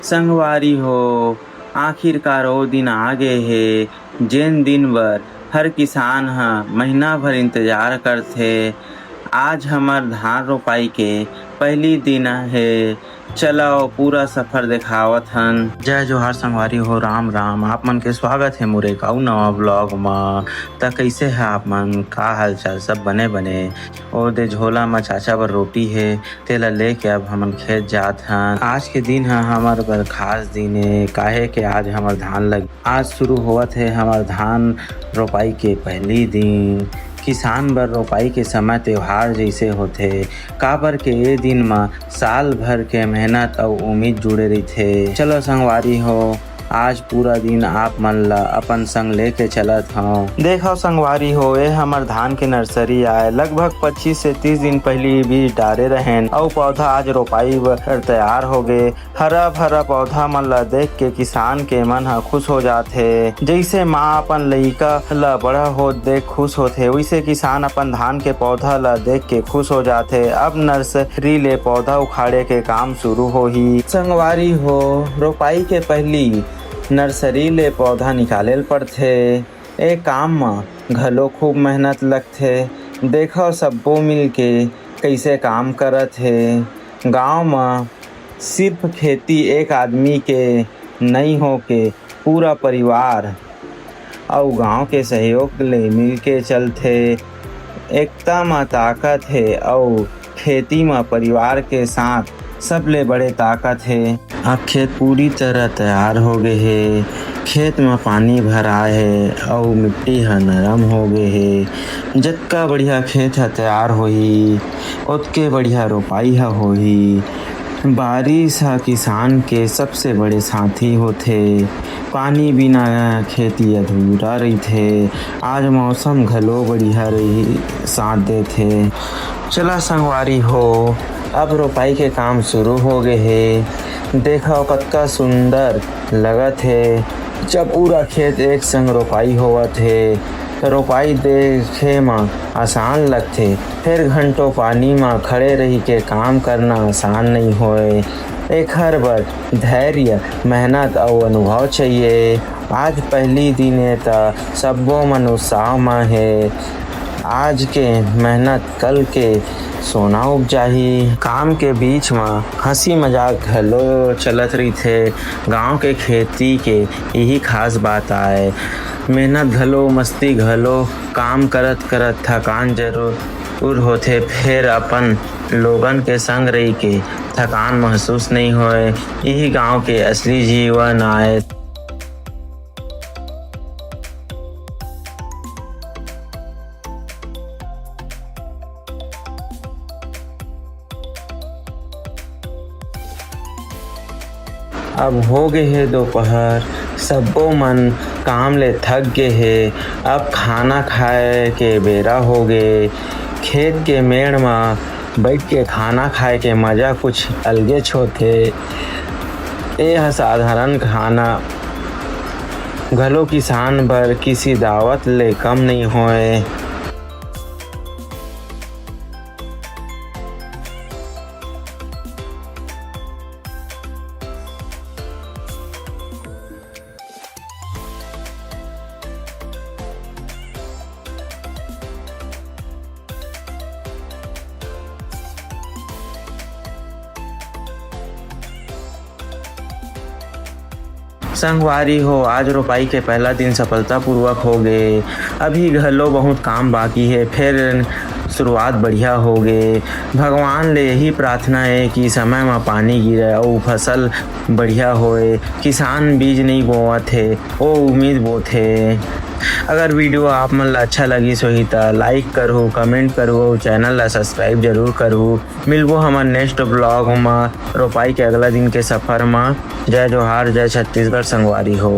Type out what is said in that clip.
संगवारी हो आखिरकार ओ दिन आ गे हे जेन दिन बर हर किसान ह महीना भर इंतजार करथे। आज हमर धान रोपाई के पहली दिन हे। चलो पूरा सफर दिखावत हन। जय जोहार संगवारी हो, राम राम। आप मन के स्वागत है मोरे एक अउ नवा ब्लॉग म। त कैसे है आप मन, का हाल चाल, सब बने बने। और दे झोला म चाचा बर रोटी है, तेला लेके अब हमन खेत जात हन। आज के दिन है हमार बर खास दिन है, काहे के आज हमर धान लग आज शुरू होवत है हमर धान रोपाई के पहली दिन। किसान बर रोपाई के समय त्योहार जैसे होथे, काबर के ए दिन म साल भर के मेहनत अउ उम्मीद जुड़े रहिथे। चलो संगवारी हो, आज पूरा दिन आप मन ला अपन संग लेके चलत हूँ। देखो संगवारी हो, ये हमर धान के नर्सरी आए लगभग 25 से 30 दिन पहले बीज डाले रहें और पौधा आज रोपाई बर तैयार हो गए। हरा भरा पौधा मन ला देख के किसान के मन ह खुश हो जाथे। जैसे माँ अपन लइका ला बड़ा हो देख खुश होथे, वैसे किसान अपन धान के पौधा ला देख के खुश हो जाथे। अब नर्सरी ले पौधा उखाड़े के काम शुरू होही। संगवारी हो, रोपाई के पहली नर्सरी ले पौधा निकाले पड़थे। ए काम म घलो खूब मेहनत लगथे। देखो सब्बो मिल के कैसे काम करत हे। गाँव म सिर्फ खेती एक आदमी के नहीं हो के पूरा परिवार अउ गाँव के सहयोग ले मिल के चलथे। एकता म ताकत हे अउ खेती म परिवार के साथ सबले बड़े ताकत हे। अब खेत पूरी तरह तैयार हो गए हे। खेत में पानी भराए हे अउ मिट्टी ह नरम हो गए हे। जतका बढ़िया खेत ह तैयार होही ओतके बढ़िया रोपाई ह होही। बारिश ह किसान के सबसे बड़े साथी होथे। पानी बिना खेती अधूरा रहिथे। आज मौसम घलो बढ़िया रही साथ देथे। चला संगवारी हो, अब रोपाई के काम शुरू हो गए हे। देखो कतका सुंदर लगत हे जब पूरा खेत एक संग रोपाई होवत हे। रोपाई देखे म आसान लगथे, फिर घंटों पानी म खड़े रही के काम करना आसान नहीं होए। एखर बर धैर्य, मेहनत अउ अनुभव चाहिए। आज पहली दिन हे त सब्बो मन उत्साह म हे। आज के मेहनत कल के सोना उपजाही। काम के बीच म हंसी मजाक घलो चलत रहिथे। गांव के खेती के यही खास बात आए। मेहनत घलो मस्ती घलो, काम करत करत थकान जरूर होथे, फिर अपन लोगन के संग रही के थकान महसूस नहीं होए। यही गांव के असली जीवन आए। अब हो गए हे दोपहर, सब्बो मन काम ले थक गए हे। अब खाना खाए के बेरा हो गए। खेत के मेड़ म बैठ के खाना खाए के मजा कुछ अलगे होथे। ए ह साधारण खाना घलो किसान बर किसी दावत ले कम नहीं होए। संगवारी हो, आज रोपाई के पहला दिन सफलतापूर्वक हो गए। अभी घलो बहुत काम बाकी है, फिर शुरुआत बढ़िया हो गए। भगवान ले यही प्रार्थना है कि समय में पानी गिरे और फसल बढ़िया होए। किसान बीज नहीं बोवत है, वो उम्मीद बोथे। अगर वीडियो आप मन ला अच्छा लगी होही त लाइक करो, कमेंट करो, चैनल ला सब्सक्राइब जरूर करो। मिलबो हमर नेक्स्ट ब्लॉग म रोपाई के अगला दिन के सफर म। जय जोहार, जय छत्तीसगढ़ संगवारी हो।